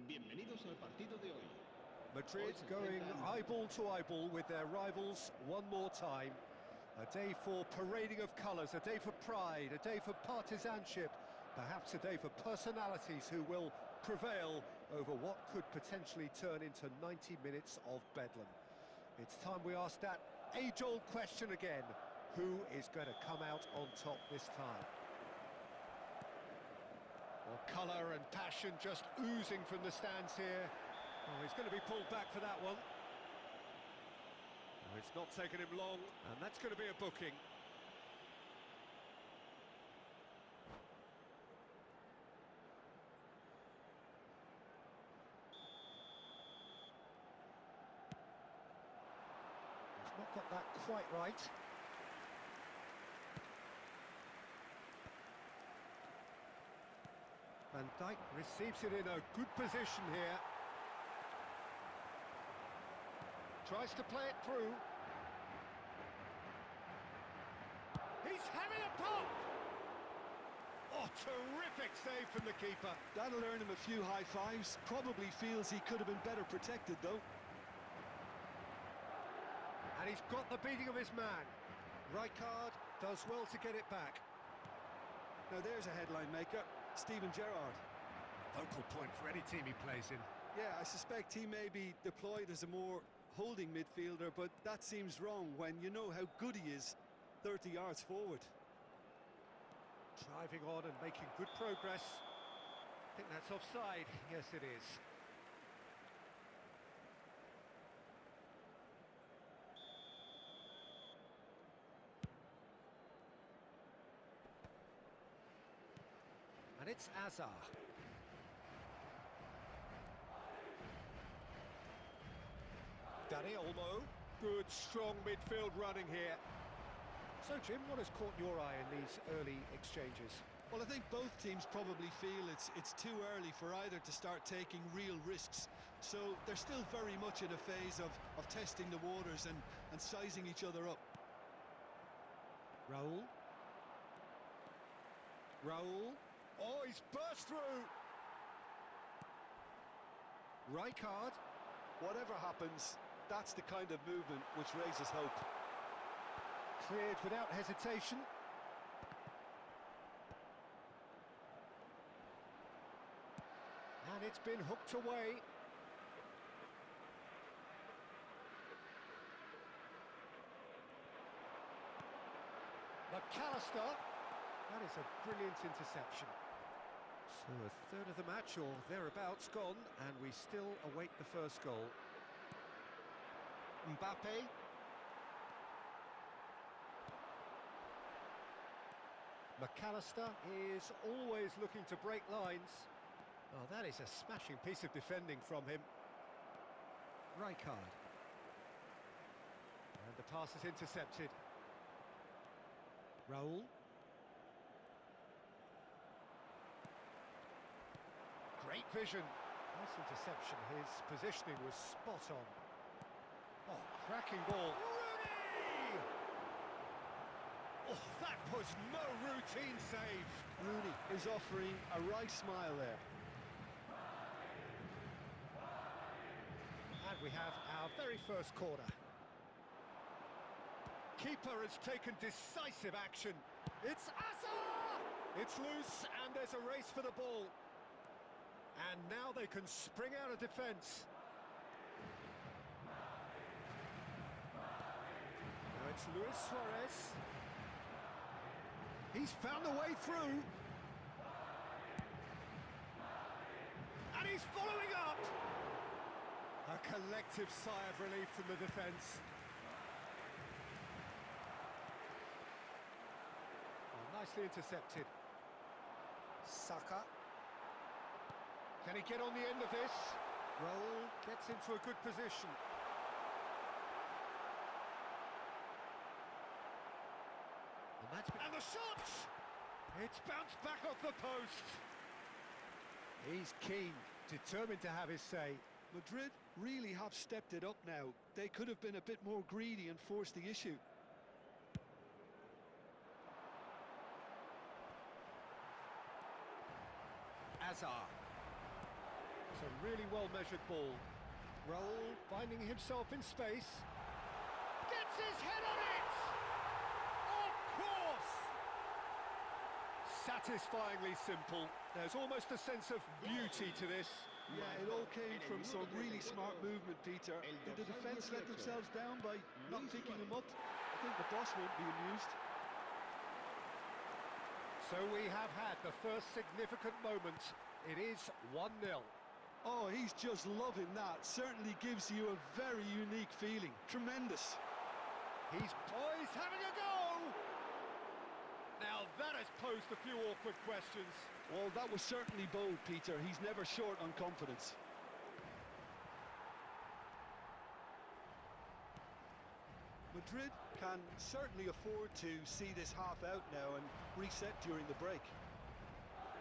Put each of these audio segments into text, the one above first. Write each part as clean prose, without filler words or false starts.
Bienvenidos al partido de hoy. Madrid going eyeball to eyeball with their rivals one more time. A day for parading of colours, a day for pride, a day for partisanship, perhaps a day for personalities who will prevail over what could potentially turn into 90 minutes of bedlam. It's time we ask that age-old question again. Who is going to come out on top this time? Well, colour and passion just oozing from the stands here. Oh, he's going to be pulled back for that one. Oh, it's not taken him long, and that's going to be a booking. He's not got that quite right. Van Dijk receives it in a good position here. Tries to play it through. He's having a pop! Oh, terrific save from the keeper. That'll earn him a few high fives. Probably feels he could have been better protected, though. And he's got the beating of his man. Rijkaard does well to get it back. Now there's a headline maker, Steven Gerrard. Focal point for any team he plays in. Yeah, I suspect he may be deployed as a more holding midfielder, but that seems wrong when you know how good he is 30 yards forward. Driving on and making good progress. I think that's offside. Yes, it is. And it's Azar. Danny Olmo. Good, strong midfield running here. So, Jim, what has caught your eye in these early exchanges? Well, I think both teams probably feel it's too early for either to start taking real risks. So they're still very much in a phase of testing the waters and sizing each other up. Raul. Raul. Oh, he's burst through! Rijkaard. Whatever happens, that's the kind of movement which raises hope. Cleared without hesitation. And it's been hooked away. McAllister. That is a brilliant interception. So a third of the match or thereabouts gone, and we still await the first goal. Mbappe. McAllister is always looking to break lines. Oh, that is a smashing piece of defending from him. Rijkaard. And the pass is intercepted. Raul. Great vision. Nice interception. His positioning was spot on. Oh, cracking ball. Rooney! Oh, that was no routine save. Rooney is offering a right smile there. And we have our very first corner. Keeper has taken decisive action. It's Azar! It's loose and there's a race for the ball. And now they can spring out of defence. Now it's Luis Suarez. He's found a way through. And he's following up. A collective sigh of relief from the defence. Oh, nicely intercepted. Saka. Can he get on the end of this? Raul gets into a good position. And the shot! It's bounced back off the post. He's keen, determined to have his say. Madrid really have stepped it up now. They could have been a bit more greedy and forced the issue. Azar. It's a really well-measured ball. Raul finding himself in space. Gets his head on it! Of course! Satisfyingly simple. There's almost a sense of beauty to this. Yeah, it all came from some really smart movement, Peter. Did the defence let themselves down by not picking him up? I think the boss won't be amused. So we have had the first significant moment. It is 1-0. Oh, he's just loving that. Certainly gives you a very unique feeling. Tremendous. He's having a go! Now that has posed a few awkward questions. Well, that was certainly bold, Peter. He's never short on confidence. Madrid can certainly afford to see this half out now and reset during the break.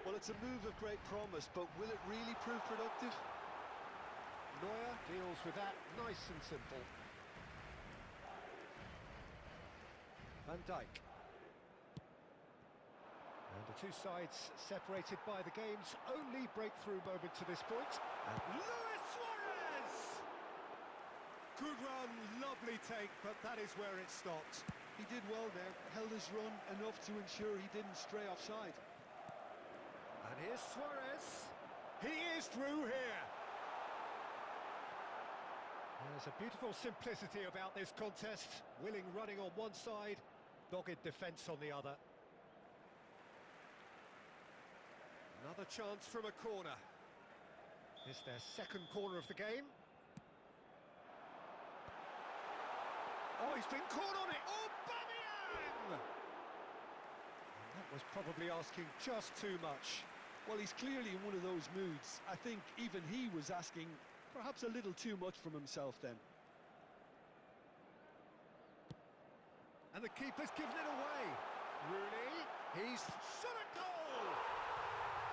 Well, it's a move of great promise, but will it really prove productive? Neuer deals with that nice and simple. Van Dijk. And the two sides separated by the game's only breakthrough moment to this point. And Luis Suarez! Good run, lovely take, but that is where it stopped. He did well there, held his run enough to ensure he didn't stray offside. And here's Suarez. He is through here. There's a beautiful simplicity about this contest. Willing running on one side, dogged defence on the other. Another chance from a corner. It's their second corner of the game. Oh, he's been caught on it! Aubameyang! And that was probably asking just too much. Well, he's clearly in one of those moods. I think even he was asking perhaps a little too much from himself then. And the keeper's given it away. Rooney, he's shot a goal!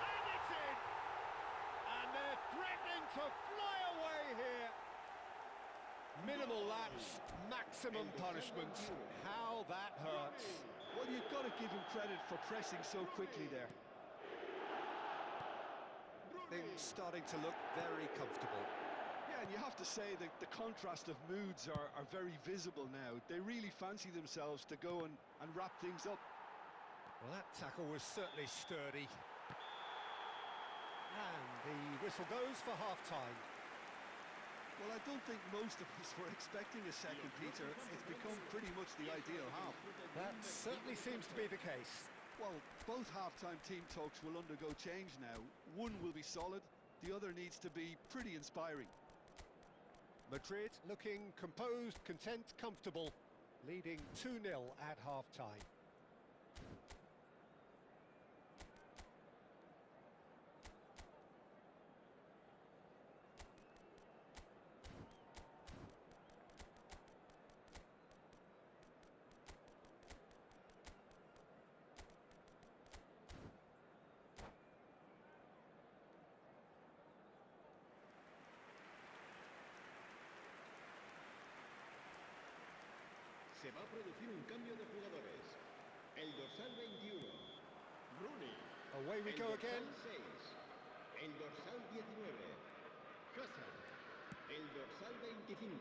And it's in! And they're threatening to fly away here. Minimal lapse, maximum punishment. How that hurts. Well, you've got to give him credit for pressing so quickly there. Things starting to look very comfortable. Yeah, and you have to say that the contrast of moods are very visible now. They really fancy themselves to go and wrap things up. Well, that tackle was certainly sturdy. And the whistle goes for half-time. Well, I don't think most of us were expecting a second, Peter. It's become pretty much the ideal half. That certainly seems to be the case. Well, both half-time team talks will undergo change now. One will be solid, the other needs to be pretty inspiring. Madrid looking composed, content, comfortable, leading 2-0 at half-time. Se va a producir un cambio de jugadores. El dorsal 21, Rooney. Away we go again. El dorsal 6, el dorsal 19, Hazard. El dorsal 25.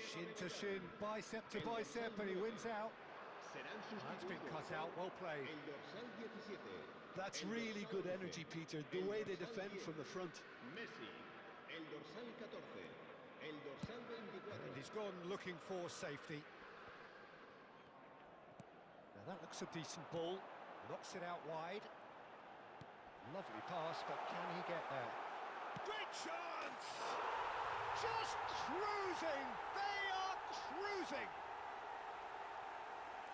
Shin to shin, bicep to bicep, and he wins out. Serán That's been cut sustituidos out, well played. el dorsal 17. That's el really dorsal good 12, energy, Peter, the el way they dorsal defend 10, from the front. Messi. El dorsal 14, el dorsal 24. And he's gone looking for safety. Now that looks a decent ball. Knocks it out wide. Lovely pass, but can he get there? Great chance! Just cruising! They are cruising!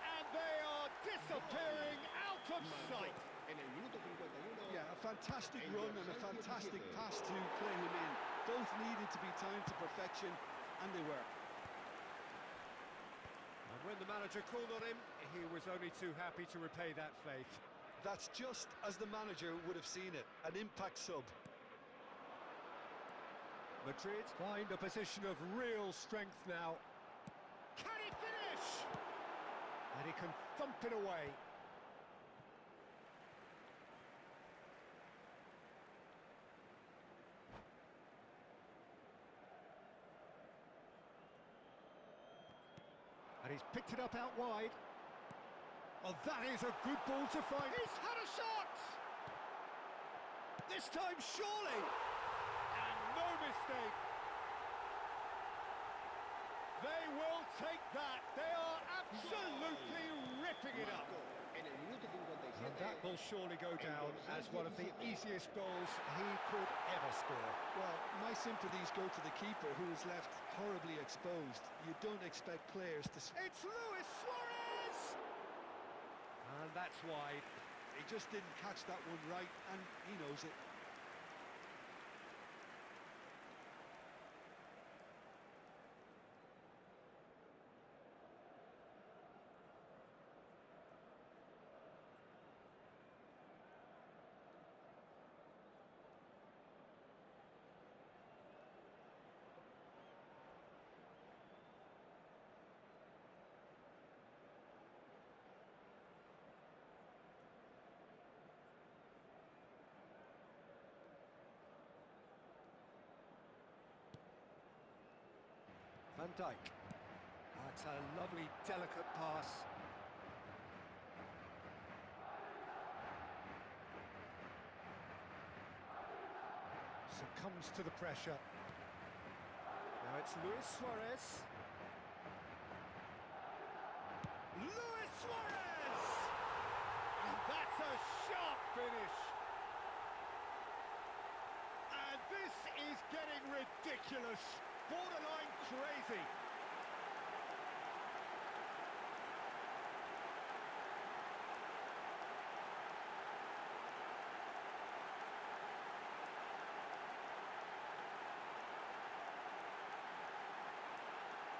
And they are disappearing out of sight! En el minuto 51. Yeah, a fantastic run and a fantastic pass to play him in. Both needed to be timed to perfection, and they were. And when the manager called on him, he was only too happy to repay that faith. That's just as the manager would have seen it, an impact sub. Madrid find a position of real strength now. Can he finish? And he can thump it away. And he's picked it up out wide. Oh, that is a good ball to find. He's had a shot! This time, surely! And no mistake. They will take that. They are absolutely ripping it up. En el minuto 57. And that will surely go down as one of the easiest goals he could ever score. Well, my sympathies go to the keeper, who is left horribly exposed. You don't expect players to... It's Luis Suarez! And that's wide. He just didn't catch that one right, and he knows it. Van Dijk. That's a lovely, delicate pass. Succumbs to the pressure. Now it's Luis Suarez. Luis Suarez! And that's a sharp finish. And this is getting ridiculous. Borderline crazy.